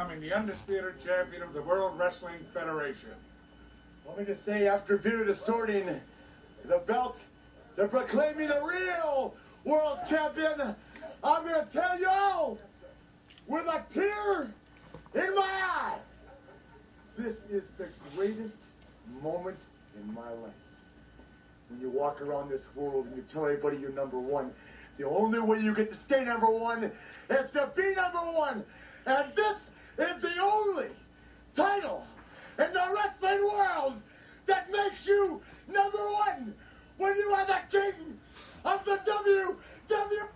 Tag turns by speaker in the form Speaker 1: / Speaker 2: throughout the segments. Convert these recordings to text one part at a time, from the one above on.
Speaker 1: becoming the undisputed champion of the World Wrestling Federation. Want me to say, after Vito distorting the belt to proclaim me the real world champion, I'm going to tell you, with a tear in my eye, this is the greatest moment in my life. When you walk around this world and you tell everybody you're number one, the only way you get to stay number one is to be number one. And this is the only title in the wrestling world that makes you number one. When you are the king of the WWE,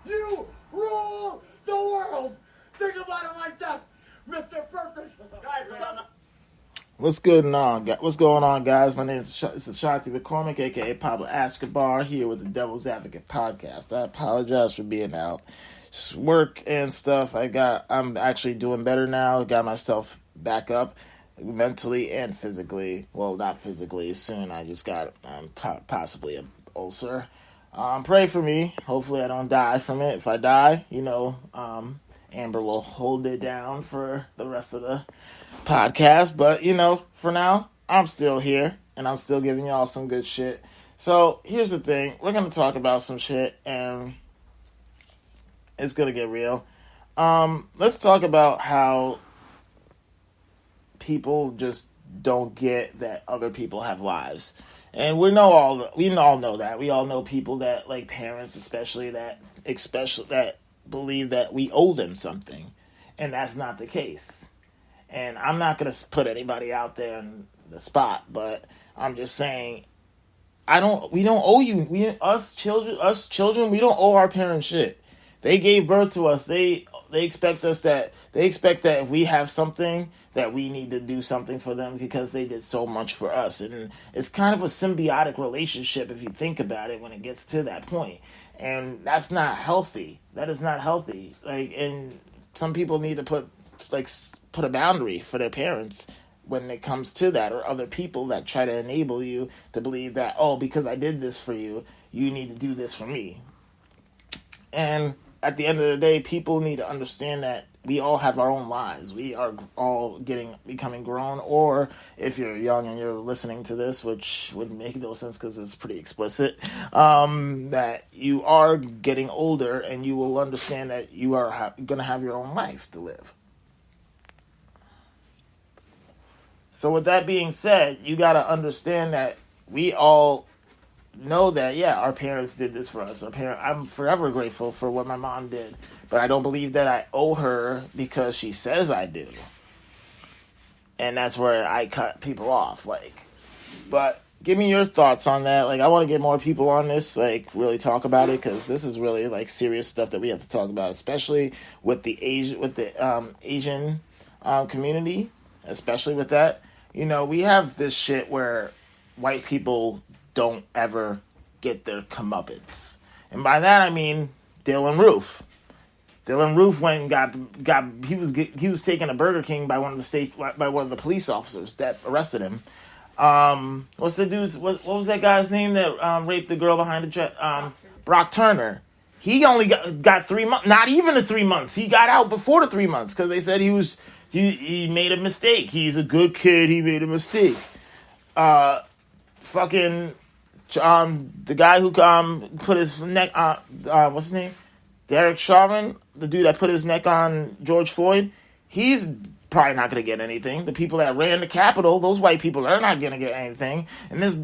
Speaker 1: you rule the world. Think about it like that, Mr. Perfect. Guys,
Speaker 2: What's going on, guys? My name is Shanti McCormick, a.k.a. Pablo Escobar, here with the Devil's Advocate podcast. I apologize for being out. Work and stuff. I'm actually doing better now. Got myself back up mentally and physically. Well, not physically. Soon I just got possibly an ulcer. Pray for me. Hopefully I don't die from it. If I die, Amber will hold it down for the rest of the podcast, but for now I'm still here and I'm still giving y'all some good shit. So here's the thing, we're gonna talk about some shit and it's gonna get real. Let's talk about how people just don't get that other people have lives. And we all know that. We all know people that, like parents especially that believe that we owe them something, and that's not the case. And I'm not going to put anybody out there in the spot, but I'm just saying, we don't owe you. Us children, we don't owe our parents shit. They gave birth to us. They expect that if we have something, that we need to do something for them because they did so much for us. And it's kind of a symbiotic relationship if you think about it when it gets to that point. And that's not healthy. That is not healthy. And some people need to put a boundary for their parents when it comes to that, or other people that try to enable you to believe that, oh, because I did this for you, you need to do this for me. And at the end of the day, people need to understand that we all have our own lives. We are all becoming grown, or if you're young and you're listening to this, which would make no sense because it's pretty explicit, that you are getting older and you will understand that you are going to have your own life to live. So with that being said, you got to understand that we all know that, yeah, our parents did this for us. I'm forever grateful for what my mom did, but I don't believe that I owe her because she says I do. And that's where I cut people off. But give me your thoughts on that. I want to get more people on this, really talk about it, because this is really serious stuff that we have to talk about, especially with the Asian community, especially with that. We have this shit where white people don't ever get their comeuppance. And by that I mean Dylan Roof. Dylan Roof went and he was taken to Burger King by one of the police officers that arrested him. What's the dude's what was that guy's name that raped the girl behind the jet? Brock Turner. He only got 3 months, not even the 3 months. He got out before the 3 months because they said he made a mistake. He's a good kid. He made a mistake. The guy who put his neck what's his name? Derek Chauvin, the dude that put his neck on George Floyd, he's probably not going to get anything. The people that ran the Capitol, those white people are not going to get anything. And this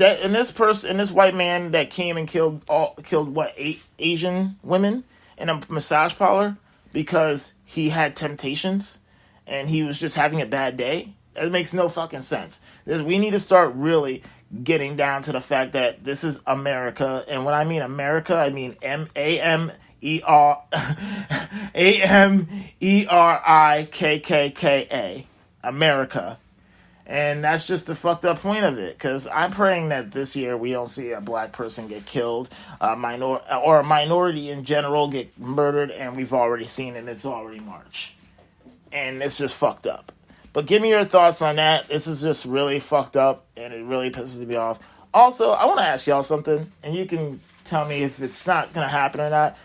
Speaker 2: white man that came and killed 8 Asian women in a massage parlor because he had temptations and he was just having a bad day. It makes no fucking sense. We need to start really getting down to the fact that this is America. And when I mean America, I mean Amerikka. America. And that's just the fucked up point of it. Because I'm praying that this year we don't see a black person get killed, or a minority in general get murdered, and we've already seen it. It's already March. And it's just fucked up. But give me your thoughts on that. This is just really fucked up, and it really pisses me off. Also, I want to ask y'all something, and you can tell me if it's not going to happen or not.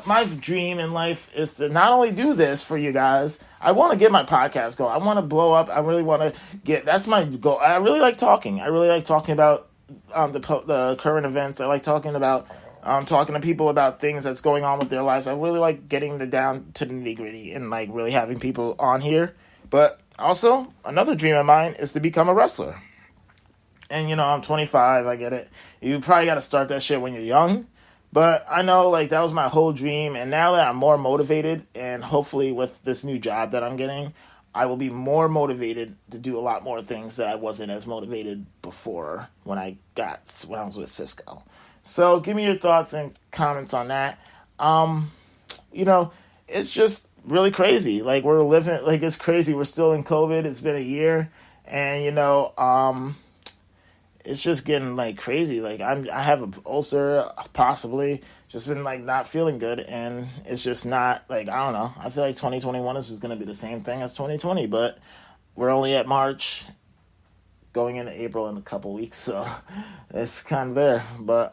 Speaker 2: My dream in life is to not only do this for you guys, I want to get my podcast going. I want to blow up. I really want to get. That's my goal. I really like talking. I really like talking about the current events. I like talking about talking to people about things that's going on with their lives. I really like getting down to the nitty gritty and like really having people on here. But also another dream of mine is to become a wrestler. And you know, I'm 25. I get it. You probably got to start that shit when you're young. But I know, like, that was my whole dream, and now that I'm more motivated, and hopefully with this new job that I'm getting, I will be more motivated to do a lot more things that I wasn't as motivated before when I was with Cisco. So give me your thoughts and comments on that. You know, it's just really crazy. Like, we're living, like, it's crazy. We're still in COVID. It's been a year, and, you know, it's just getting like crazy. Like I have an ulcer, possibly just been like not feeling good, and it's just not like, I don't know. I feel like 2021 is just going to be the same thing as 2020, but we're only at March, going into April in a couple weeks, so it's kind of there. But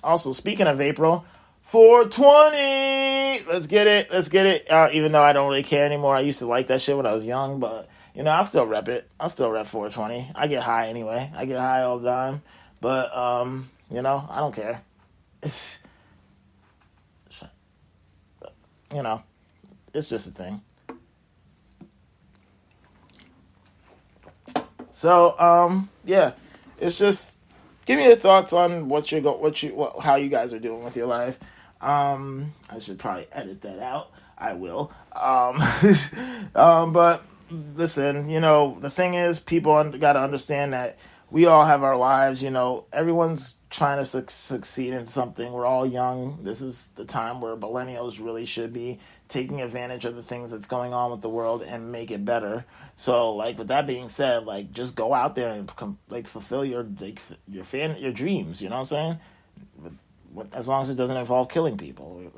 Speaker 2: also speaking of April, 420, let's get it. Even though I don't really care anymore. I used to like that shit when I was young, but you know, I'll still rep it. I'll still rep 420. I get high anyway. I get high all the time. But, you know, I don't care. You know, it's just a thing. So, yeah, it's just, give me your thoughts on how you guys are doing with your life. I should probably edit that out. I will. But listen, you know, the thing is, people got to understand that we all have our lives. You know, everyone's trying to succeed in something. We're all young. This is the time where millennials really should be taking advantage of the things that's going on with the world and make it better. So, like, with that being said, like, just go out there and like fulfill your dreams. You know what I'm saying? As long as it doesn't involve killing people.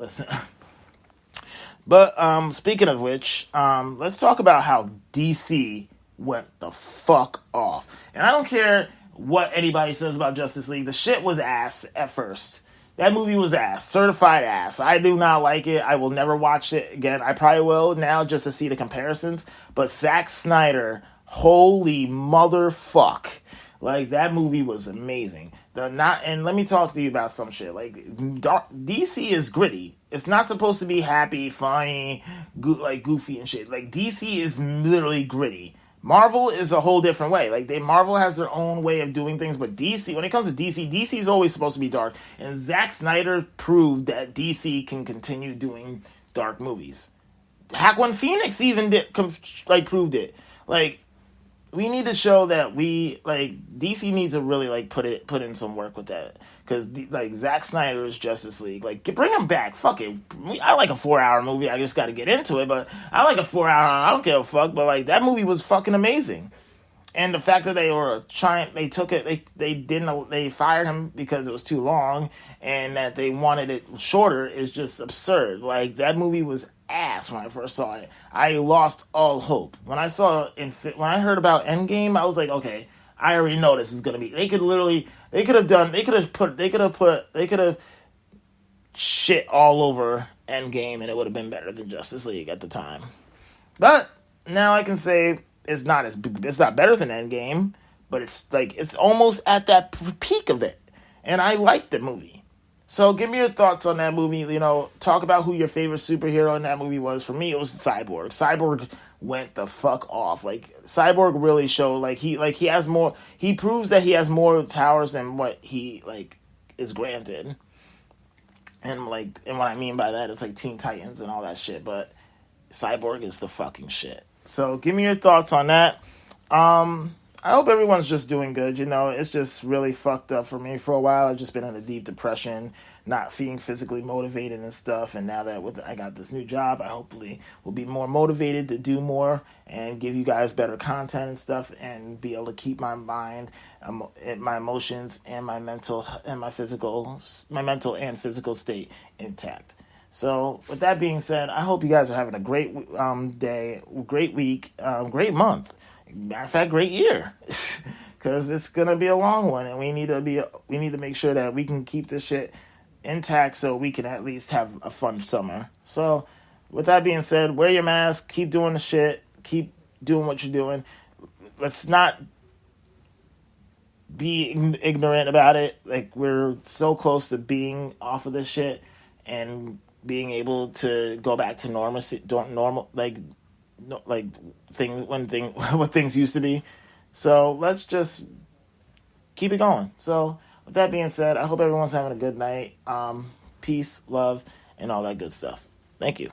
Speaker 2: But speaking of which, let's talk about how DC went the fuck off. And I don't care what anybody says about Justice League. The shit was ass at first. That movie was ass. Certified ass. I do not like it. I will never watch it again. I probably will now just to see the comparisons. But Zack Snyder, holy motherfuck. Like, that movie was amazing. And let me talk to you about some shit. Like, DC is gritty. It's not supposed to be happy, funny, goofy and shit. Like, DC is literally gritty. Marvel is a whole different way. Like, Marvel has their own way of doing things, but DC, when it comes to DC is always supposed to be dark. And Zack Snyder proved that DC can continue doing dark movies. Joaquin Phoenix even proved it. Like, we need to show that DC needs to really put in some work with that, because Zack Snyder's Justice League, bring him back. Fuck it. I like a 4-hour movie. I just got to get into it, but I like a 4-hour. I don't give a fuck. But that movie was fucking amazing, and the fact that they fired him because it was too long, and that they wanted it shorter is just absurd. That movie was ass when I first saw it. I lost all hope when I heard about Endgame. I was like, okay, I already know this is gonna be. They could have shit all over Endgame, and it would have been better than Justice League at the time. But now I can say it's not better than Endgame, but it's almost at that peak of it, and I liked the movie. So give me your thoughts on that movie. You know, talk about who your favorite superhero in that movie was. For me, it was Cyborg. Cyborg went the fuck off. Cyborg really showed he has more. He proves that he has more powers than what he is granted. And what I mean by that is Teen Titans and all that shit. But Cyborg is the fucking shit. So give me your thoughts on that. I hope everyone's just doing good. You know, it's just really fucked up for me for a while. I've just been in a deep depression, not feeling physically motivated and stuff. And now that I got this new job, I hopefully will be more motivated to do more and give you guys better content and stuff, and be able to keep my mind, my emotions, and my mental and physical state intact. So with that being said, I hope you guys are having a great day, great week, great month. Matter of fact, great year, because it's gonna be a long one, and we need to make sure that we can keep this shit intact so we can at least have a fun summer. So with that being said, wear your mask, keep doing the shit, keep doing what you're doing. Let's not be ignorant about it. Like, we're so close to being off of this shit and being able to go back to normal, like what things used to be. So let's just keep it going. So with that being said, I hope everyone's having a good night. Peace, love, and all that good stuff. Thank you.